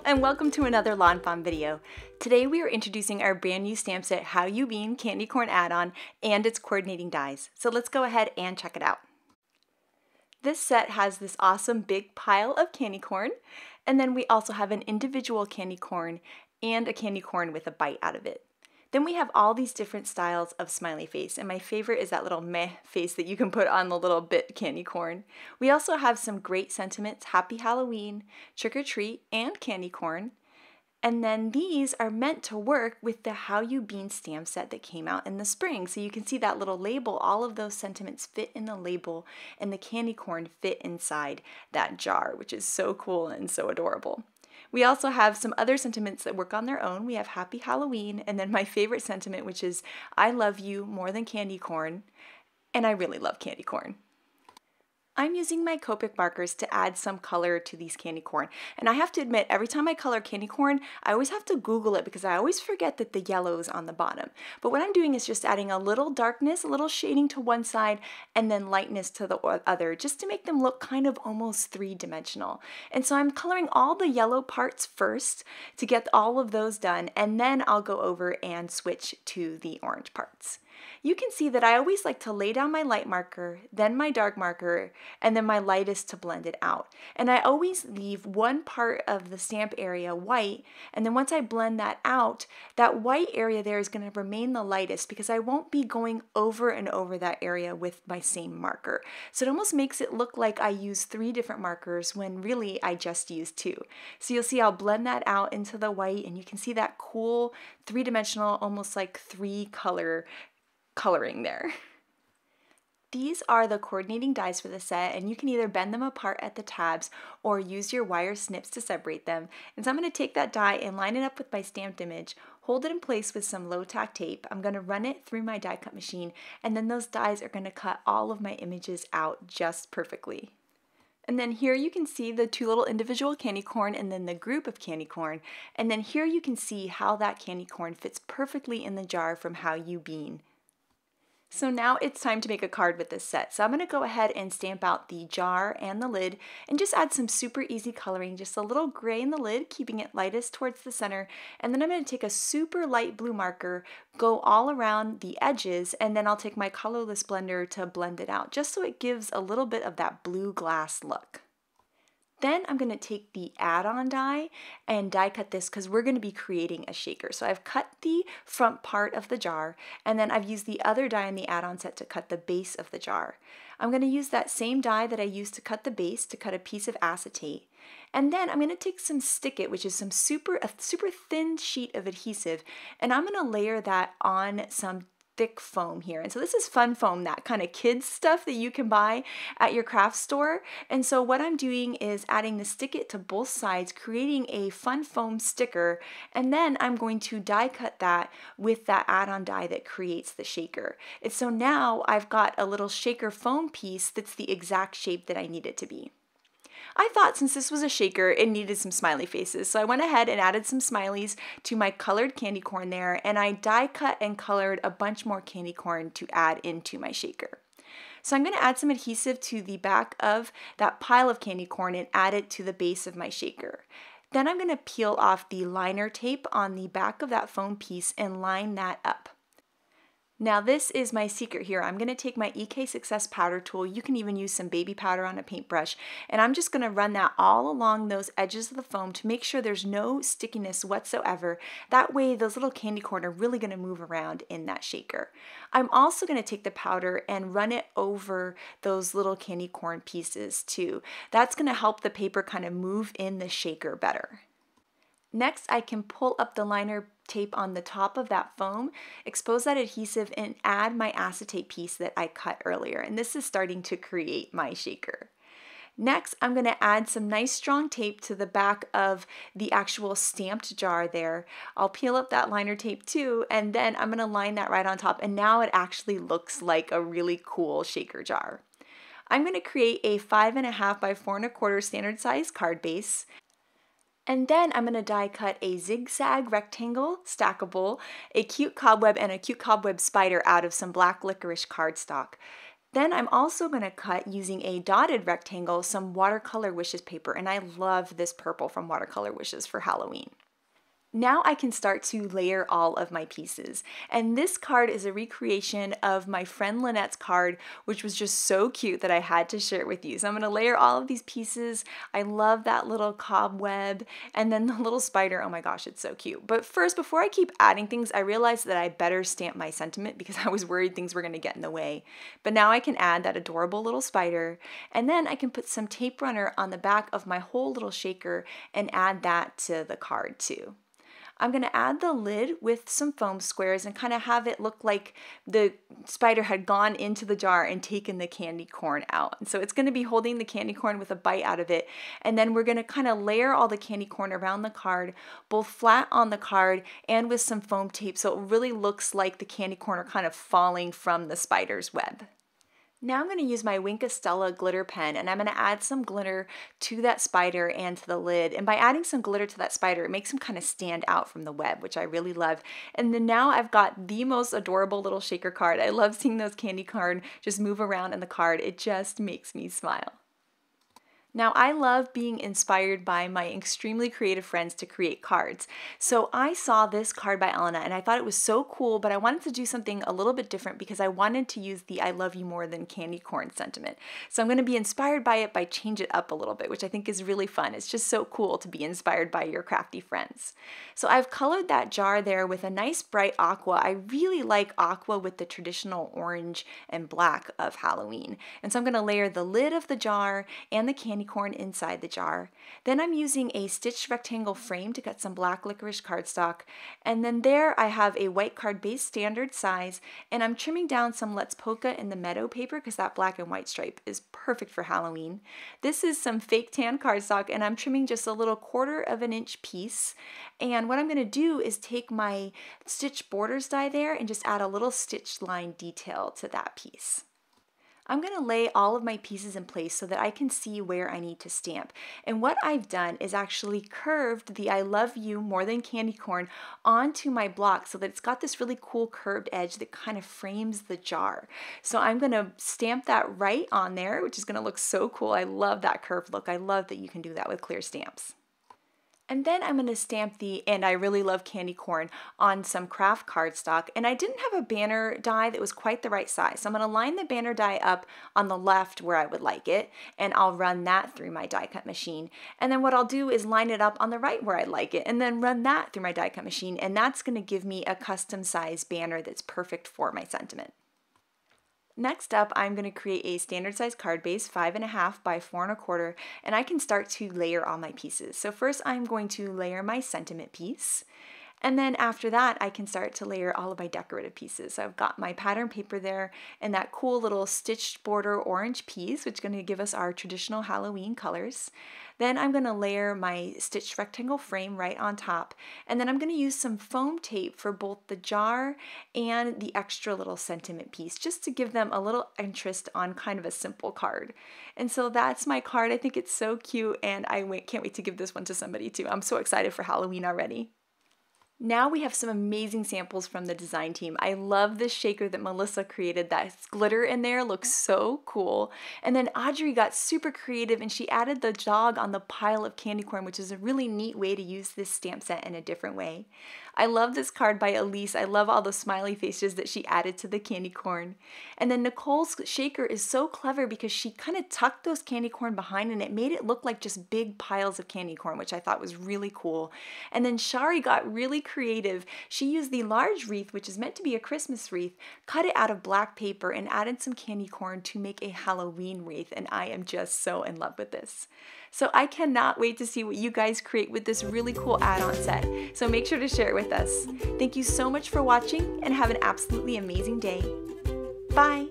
and welcome to another lawnfawn video. Today we are introducing our brand new stamp set, How You Bean Candy Corn Add-on, and its coordinating dies. So let's go ahead and check it out. This set has this awesome big pile of candy corn, and then we also have an individual candy corn and a candy corn with a bite out of it. Then we have all these different styles of smiley face, and my favorite is that little meh face that you can put on the little bit candy corn. We also have some great sentiments, Happy Halloween, Trick or Treat, and candy corn. And then these are meant to work with the How You Bean stamp set that came out in the spring. So you can see that little label, all of those sentiments fit in the label, and the candy corn fit inside that jar, which is so cool and so adorable. We also have some other sentiments that work on their own. We have Happy Halloween, and then my favorite sentiment, which is I love you more than candy corn, and I really love candy corn. I'm using my Copic markers to add some color to these candy corn. And I have to admit, every time I color candy corn, I always have to Google it because I always forget that the yellow is on the bottom. But what I'm doing is just adding a little darkness, a little shading to one side, and then lightness to the other, just to make them look kind of almost three-dimensional. And so I'm coloring all the yellow parts first to get all of those done, and then I'll go over and switch to the orange parts. You can see that I always like to lay down my light marker, then my dark marker, and then my lightest to blend it out. And I always leave one part of the stamp area white, and then once I blend that out, that white area there is going to remain the lightest because I won't be going over and over that area with my same marker. So it almost makes it look like I use 3 different markers when really I just use 2. So you'll see I'll blend that out into the white, and you can see that cool 3-dimensional, almost like 3-color coloring there. These are the coordinating dies for the set, and you can either bend them apart at the tabs or use your wire snips to separate them. And so I'm going to take that die and line it up with my stamped image, hold it in place with some low tack tape. I'm going to run it through my die cut machine, and then those dies are going to cut all of my images out just perfectly. And then here you can see the 2 little individual candy corn and then the group of candy corn. And then here you can see how that candy corn fits perfectly in the jar from How You Bean. So now it's time to make a card with this set. So I'm going to go ahead and stamp out the jar and the lid and just add some super easy coloring, just a little gray in the lid, keeping it lightest towards the center. And then I'm going to take a super light blue marker, go all around the edges, and then I'll take my colorless blender to blend it out, just so it gives a little bit of that blue glass look. Then I'm going to take the add-on die and die cut this because we're going to be creating a shaker. So I've cut the front part of the jar, and then I've used the other die in the add-on set to cut the base of the jar. I'm going to use that same die that I used to cut the base to cut a piece of acetate. And then I'm going to take some Stick It, which is a super thin sheet of adhesive, and I'm going to layer that on some thick foam here. And so this is fun foam, that kind of kids stuff that you can buy at your craft store. And so what I'm doing is adding the Stick It to both sides, creating a fun foam sticker, and then I'm going to die cut that with that add-on die that creates the shaker. And so now I've got a little shaker foam piece that's the exact shape that I need it to be. I thought since this was a shaker, it needed some smiley faces, so I went ahead and added some smileys to my colored candy corn there, and I die cut and colored a bunch more candy corn to add into my shaker. So I'm going to add some adhesive to the back of that pile of candy corn and add it to the base of my shaker. Then I'm going to peel off the liner tape on the back of that foam piece and line that up. Now this is my secret here. I'm going to take my EK Success powder tool. You can even use some baby powder on a paintbrush, and I'm just going to run that all along those edges of the foam to make sure there's no stickiness whatsoever. That way those little candy corn are really going to move around in that shaker. I'm also going to take the powder and run it over those little candy corn pieces too. That's going to help the paper kind of move in the shaker better. Next, I can pull up the liner tape on the top of that foam, expose that adhesive, and add my acetate piece that I cut earlier. And this is starting to create my shaker. Next, I'm going to add some nice strong tape to the back of the actual stamped jar there. I'll peel up that liner tape too, and then I'm going to line that right on top, and now it actually looks like a really cool shaker jar. I'm going to create a 5.5 by 4 1/4 standard size card base. And then I'm going to die cut a zigzag rectangle stackable, a cute cobweb, and a cute cobweb spider out of some black licorice cardstock. Then I'm also going to cut, using a dotted rectangle, some Watercolor Wishes paper, and I love this purple from Watercolor Wishes for Halloween. Now I can start to layer all of my pieces. And this card is a recreation of my friend Lynette's card, which was just so cute that I had to share it with you. So I'm going to layer all of these pieces. I love that little cobweb, and then the little spider. Oh my gosh, it's so cute. But first, before I keep adding things, I realized that I better stamp my sentiment because I was worried things were going to get in the way. But now I can add that adorable little spider, and then I can put some tape runner on the back of my whole little shaker and add that to the card too. I'm going to add the lid with some foam squares and kind of have it look like the spider had gone into the jar and taken the candy corn out. And so it's going to be holding the candy corn with a bite out of it. And then we're going to kind of layer all the candy corn around the card, both flat on the card and with some foam tape, so it really looks like the candy corn are kind of falling from the spider's web. Now I'm going to use my Wink of Stella glitter pen, and I'm going to add some glitter to that spider and to the lid. And by adding some glitter to that spider, it makes him kind of stand out from the web, which I really love. And then now I've got the most adorable little shaker card. I love seeing those candy corn just move around in the card. It just makes me smile. Now, I love being inspired by my extremely creative friends to create cards. So I saw this card by Elena and I thought it was so cool, but I wanted to do something a little bit different because I wanted to use the I love you more than candy corn sentiment. So I'm going to be inspired by it by change it up a little bit, which I think is really fun. It's just so cool to be inspired by your crafty friends. So I've colored that jar there with a nice bright aqua. I really like aqua with the traditional orange and black of Halloween. And so I'm going to layer the lid of the jar and the candy corn inside the jar. Then I'm using a stitched rectangle frame to cut some black licorice cardstock, and then there I have a white card base standard size, and I'm trimming down some Let's Polka in the Meadow paper because that black and white stripe is perfect for Halloween. This is some fake tan cardstock, and I'm trimming just a little 1/4 inch piece. And what I'm going to do is take my stitch borders die there and just add a little stitch line detail to that piece. I'm going to lay all of my pieces in place so that I can see where I need to stamp. And what I've done is actually curved the I love you more than candy corn onto my block so that it's got this really cool curved edge that kind of frames the jar. So I'm going to stamp that right on there, which is going to look so cool. I love that curved look. I love that you can do that with clear stamps. And then I'm going to stamp the "and I really love candy corn" on some craft cardstock. And I didn't have a banner die that was quite the right size. So I'm going to line the banner die up on the left where I would like it, and I'll run that through my die cut machine. And then what I'll do is line it up on the right where I'd like it, and then run that through my die cut machine. And that's going to give me a custom size banner that's perfect for my sentiment. Next up, I'm going to create a standard size card base, 5.5 by 4.25, and I can start to layer all my pieces. So first I'm going to layer my sentiment piece, and then after that I can start to layer all of my decorative pieces. So I've got my pattern paper there and that cool little stitched border orange piece, which is going to give us our traditional Halloween colors. Then I'm going to layer my stitched rectangle frame right on top, and then I'm going to use some foam tape for both the jar and the extra little sentiment piece, just to give them a little interest on kind of a simple card. And so that's my card. I think it's so cute, and I can't wait to give this one to somebody too. I'm so excited for Halloween already. Now we have some amazing samples from the design team. I love this shaker that Melissa created. That glitter in there looks so cool. And then Audrey got super creative and she added the dog on the pile of candy corn, which is a really neat way to use this stamp set in a different way. I love this card by Elise. I love all the smiley faces that she added to the candy corn. And then Nicole's shaker is so clever because she kind of tucked those candy corn behind and it made it look like just big piles of candy corn, which I thought was really cool. And then Shari got really creative. She used the large wreath, which is meant to be a Christmas wreath, cut it out of black paper and added some candy corn to make a Halloween wreath. And I am just so in love with this. So I cannot wait to see what you guys create with this really cool add-on set. So make sure to share it with us. Thank you so much for watching and have an absolutely amazing day. Bye!